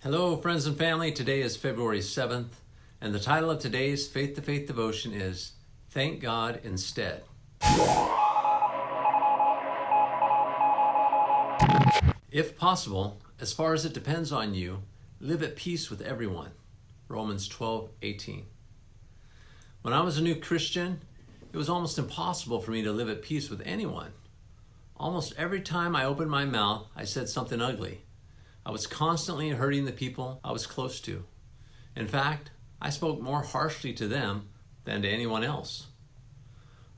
Hello, friends and family. Today is February 7th, and the title of today's Faith to Faith devotion is Thank God Instead. If possible, as far as it depends on you, live at peace with everyone. Romans 12:18. When I was a new Christian, it was almost impossible for me to live at peace with anyone. Almost every time I opened my mouth, I said something ugly. I was constantly hurting the people I was close to. In fact, I spoke more harshly to them than to anyone else.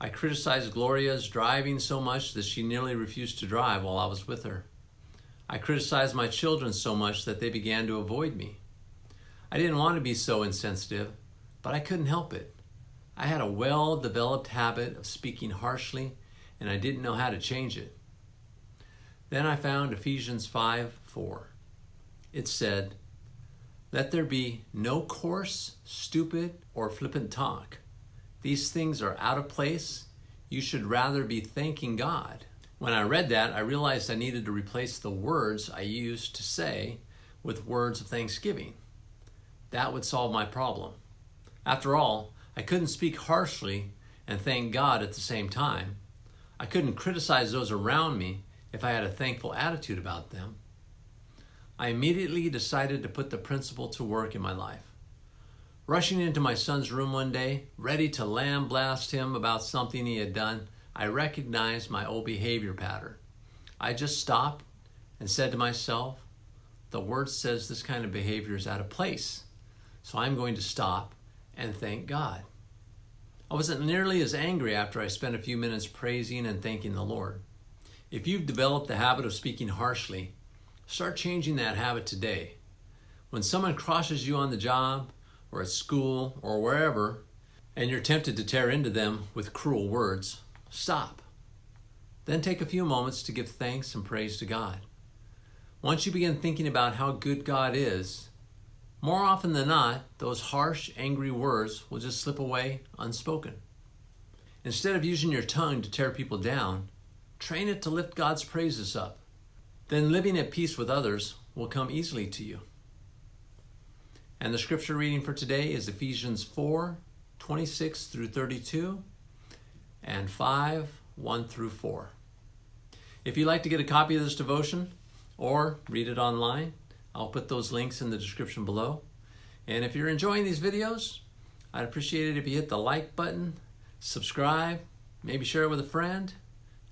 I criticized Gloria's driving so much that she nearly refused to drive while I was with her. I criticized my children so much that they began to avoid me. I didn't want to be so insensitive, but I couldn't help it. I had a well-developed habit of speaking harshly, and I didn't know how to change it. Then I found Ephesians 5:4. It said, "Let there be no coarse, stupid, or flippant talk. These things are out of place. You should rather be thanking God." When I read that, I realized I needed to replace the words I used to say with words of thanksgiving. That would solve my problem. After all, I couldn't speak harshly and thank God at the same time. I couldn't criticize those around me if I had a thankful attitude about them. I immediately decided to put the principle to work in my life. Rushing into my son's room one day, ready to lambaste him about something he had done, I recognized my old behavior pattern. I just stopped and said to myself, the word says this kind of behavior is out of place, so I'm going to stop and thank God. I wasn't nearly as angry after I spent a few minutes praising and thanking the Lord. If you've developed the habit of speaking harshly, start changing that habit today. When someone crosses you on the job or at school or wherever, and you're tempted to tear into them with cruel words, stop. Then take a few moments to give thanks and praise to God. Once you begin thinking about how good God is, more often than not, those harsh, angry words will just slip away unspoken. Instead of using your tongue to tear people down, train it to lift God's praises up. Then living at peace with others will come easily to you. And the scripture reading for today is Ephesians 4:26 through 32 and 5:1 through 4. If you'd like to get a copy of this devotion or read it online, I'll put those links in the description below. And if you're enjoying these videos, I'd appreciate it if you hit the like button, subscribe, maybe share it with a friend,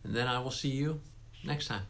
and then I will see you next time.